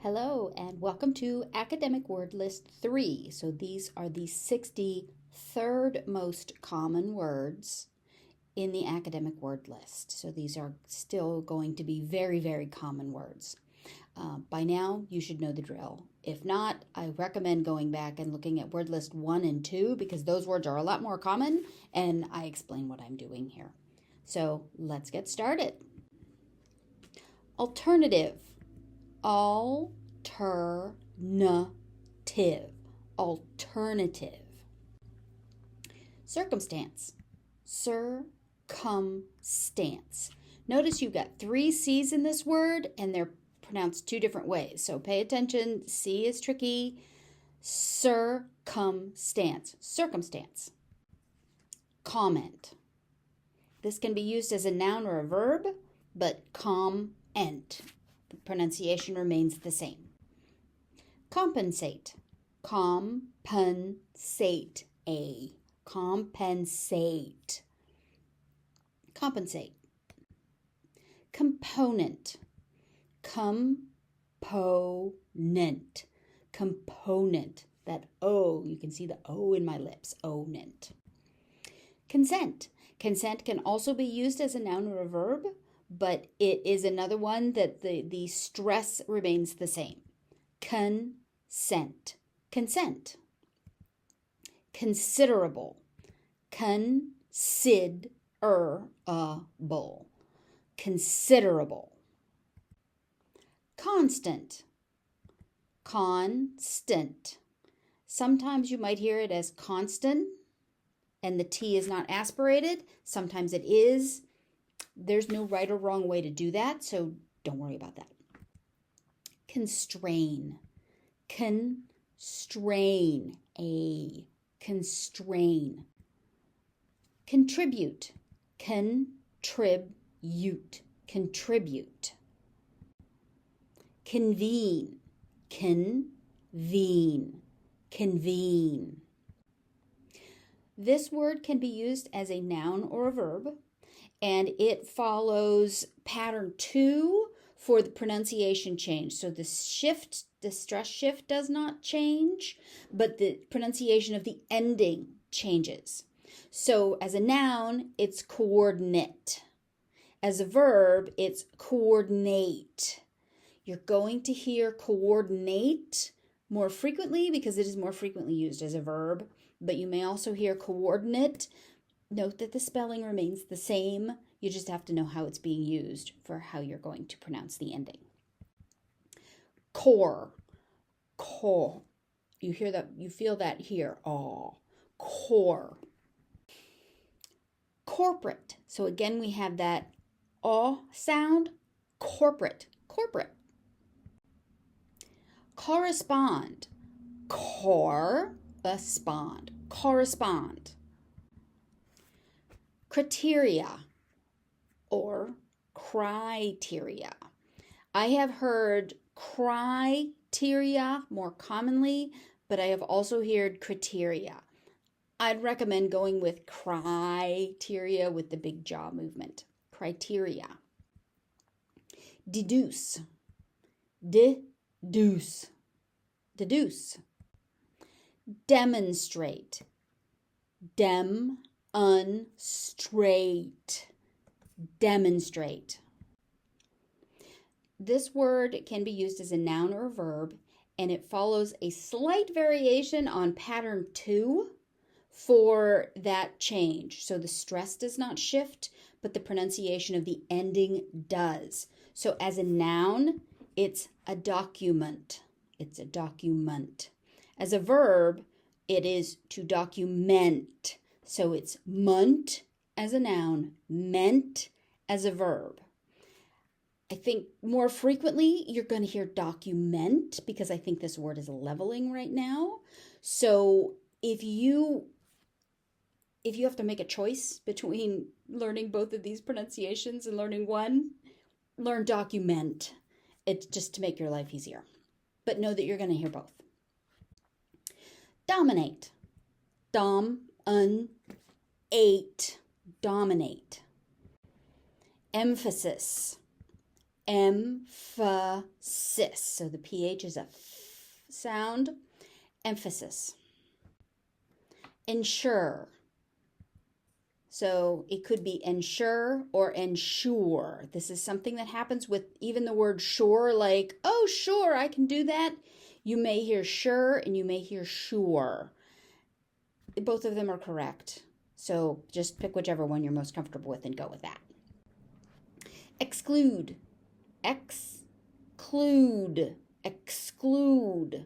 Hello and welcome to Academic Word List 3. So these are the 63rd most common words in the academic word list. So these are still going to be very, very common words. By now, you should know the drill. If not, I recommend going back and looking at word list 1 and 2 because those words are a lot more common and I explain what I'm doing here. So let's get started. Alternative. Alternative. Circumstance. Circumstance. Notice you've got 3 C's in this word and they're pronounced 2 different ways. So pay attention. C is tricky. Circumstance. Circumstance. Comment. This can be used as a noun or a verb, but comment. The pronunciation remains the same. Compensate. Compensate. Compensate. Compensate. Component. Component. Component. That O, you can see the O in my lips. O-nent. Consent. Consent can also be used as a noun or a verb, but it is another one that the stress remains the same. Consent. Consent. Considerable. Considerable. Considerable. Constant. Constant. Sometimes you might hear it as constant and the T is not aspirated. Sometimes it is. There's no right or wrong way to do that, so don't worry about that. Constrain. Constrain. Constrain. Contribute. Contribute. Contribute. Convene. Convene. Convene. This word can be used as a noun or a verb, and it follows pattern 2 for the pronunciation change. So the stress shift does not change, but the pronunciation of the ending changes. So as a noun, it's coordinate. As a verb, it's coordinate. You're going to hear coordinate more frequently because it is more frequently used as a verb, but you may also hear coordinate. Note that the spelling remains the same. You just have to know how it's being used for how you're going to pronounce the ending. Core. Core. You hear that, you feel that here. Oh, core. Corporate. So again, we have that oh sound. Corporate. Corporate. Correspond. Correspond. Correspond. Criteria or criteria. I have heard criteria more commonly, but I have also heard criteria. I'd recommend going with criteria with the big jaw movement. Criteria. Deduce. Deduce. Deduce. Demonstrate. Demonstrate. Demonstrate. This word can be used as a noun or a verb, and it follows a slight variation on pattern 2 for that change. So the stress does not shift, but the pronunciation of the ending does. So as a noun, it's a document. It's a document. As a verb, it is to document. So it's munt as a noun, meant as a verb. I think more frequently you're going to hear document because I think this word is leveling right now. So if you have to make a choice between learning both of these pronunciations and learning one, learn document. It's just to make your life easier. But know that you're going to hear both. Dominate. Dominate. Emphasis. emphasis. So the PH is a f sound. Emphasis. Ensure. So it could be ensure or ensure. This is something that happens with even the word sure, like, oh, sure, I can do that. You may hear sure and you may hear sure. Both of them are correct. So just pick whichever one you're most comfortable with and go with that. Exclude. Exclude. Exclude.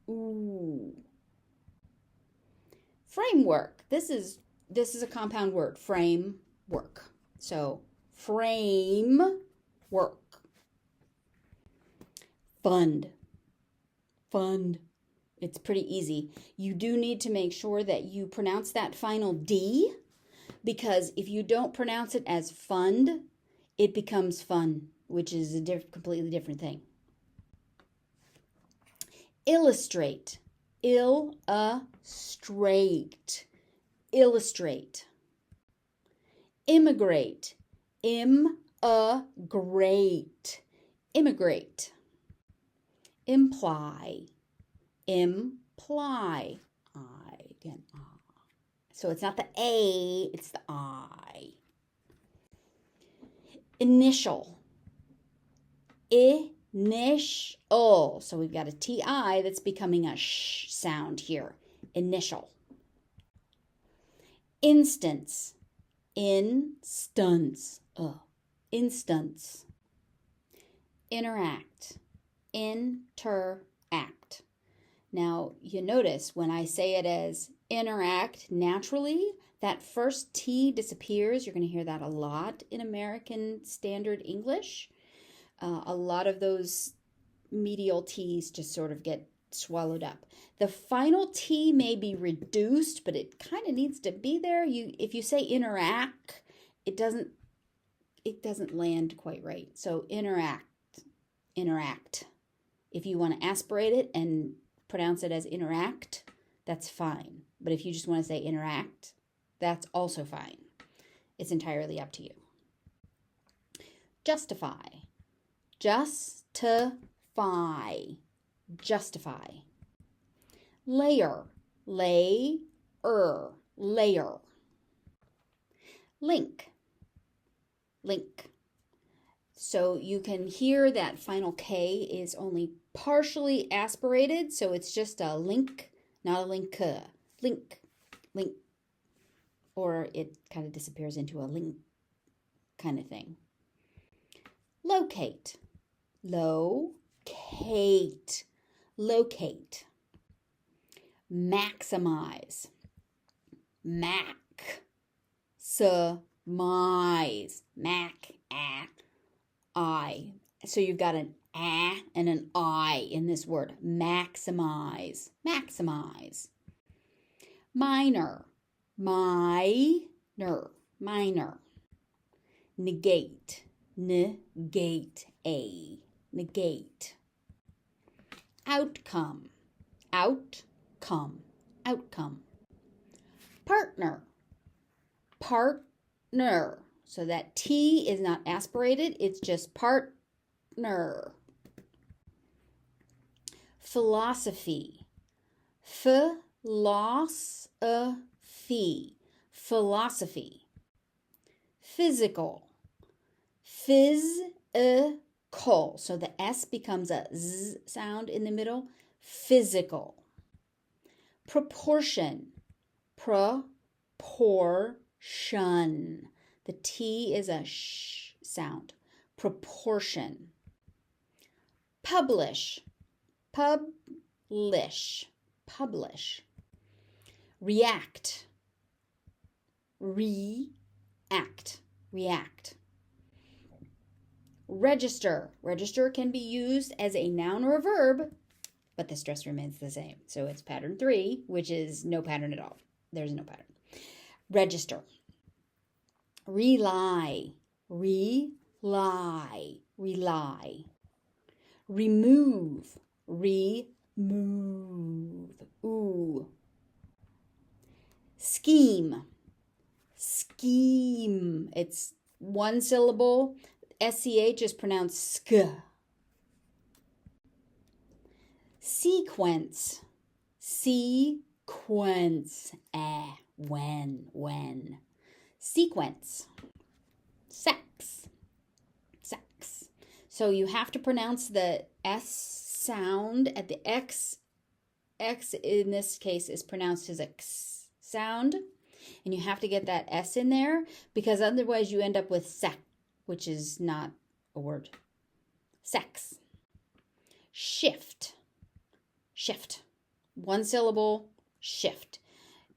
Ooh. Framework. This is a compound word. Framework. So frame work. Fund. Fund. It's pretty easy. You do need to make sure that you pronounce that final D, because if you don't pronounce it as fund, it becomes fun, which is a completely different thing. Illustrate. Illustrate. Illustrate. Immigrate. Immigrate. Immigrate. Imply. Imply. I again. So it's not the A, it's the I. Initial. Initial. So we've got a TI that's becoming a sh sound here. Initial. Instance. Instance. Instance. Interact. Interact. Now, you notice when I say it as interact naturally, that first T disappears. You're going to hear that a lot in American Standard English. A lot of those medial T's just sort of get swallowed up. The final T may be reduced, but it kind of needs to be there. If you say interact, it doesn't land quite right. So interact. If you want to aspirate it and pronounce it as interact, that's fine. But if you just want to say interact, that's also fine. It's entirely up to you. Justify. Justify. Justify. Layer. Layer. Layer. Link. Link. So you can hear that final K is only partially aspirated, so it's just a link, not a link. Link, link. Or it kind of disappears into a link kind of thing. Locate. Locate. Locate. Maximize. Maximize. I. So you've got an a and an I in this word. Maximize. Maximize. Minor. Minor. Minor. Negate. Negate. A. Negate. Outcome. Outcome. Outcome. Partner. Partner. So that T is not aspirated, it's just partner. Philosophy. Philosophy. Philosophy. Physical. Physical. So the S becomes a Z sound in the middle. Physical. Proportion. Proportion. The T is a sh sound. Proportion. Publish. Publish. Publish. React. React. React. Register. Register can be used as a noun or a verb, but the stress remains the same. So it's pattern 3, which is no pattern at all. There's no pattern. Register. Rely. Rely. Rely. Remove. Remove. Ooh. Scheme. Scheme. It's one syllable. SCH is pronounced sk. Sequence. Sequence. When. Sequence. Sex. Sex. So you have to pronounce the S sound at the X. X in this case is pronounced as a X sound. And you have to get that S in there because otherwise you end up with sec, which is not a word. Sex. Shift. Shift. One syllable, shift.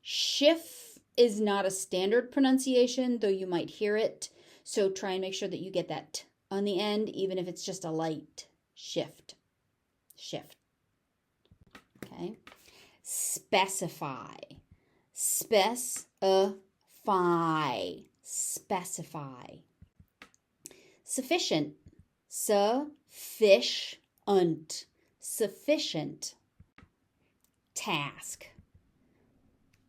Shift is not a standard pronunciation, though you might hear it. So try and make sure that you get that T on the end, even if it's just a light shift. Shift. Okay. Specify. Specify. Specify. Sufficient. Sufficient. Sufficient. Task.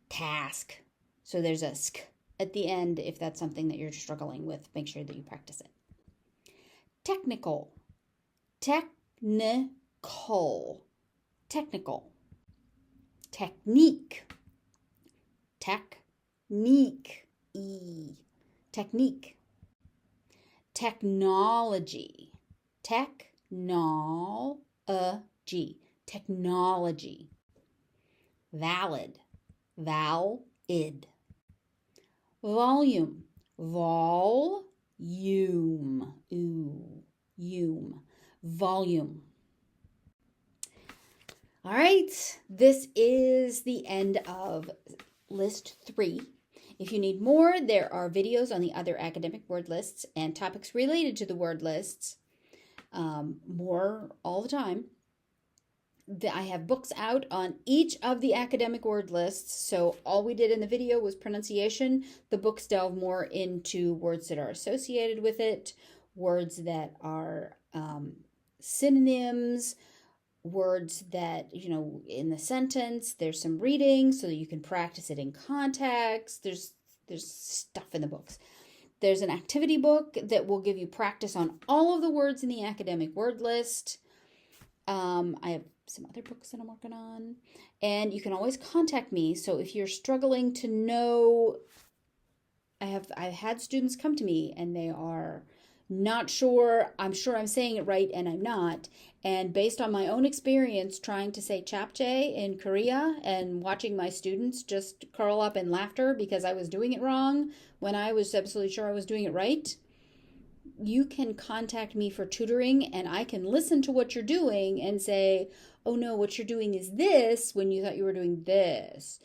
Task. So there's a sk at the end if that's something that you're struggling with. Make sure that you practice it. Technical. Technical. Technical. Technique. Technique. Technique. Technology. Technology. Technology. Valid. Valid. Volume. Volume. Volume. All right, this is the end of list 3. If you need more, there are videos on the other academic word lists and topics related to the word lists, more all the time. I have books out on each of the academic word lists, so all we did in the video was pronunciation. The books delve more into words that are associated with it, words that are synonyms, words that, in the sentence, there's some reading so that you can practice it in context. There's stuff in the books. There's an activity book that will give you practice on all of the words in the academic word list. I have some other books that I'm working on, and you can always contact me. So if you're struggling to know, I've had students come to me and they are not sure. I'm sure I'm saying it right and I'm not. And based on my own experience trying to say japchae in Korea and watching my students just curl up in laughter because I was doing it wrong when I was absolutely sure I was doing it right, you can contact me for tutoring and I can listen to what you're doing and say, oh no, what you're doing is this when you thought you were doing this.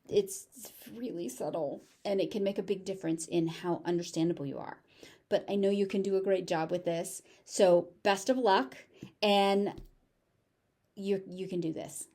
It's really subtle and it can make a big difference in how understandable you are. But I know you can do a great job with this. So best of luck, and you can do this.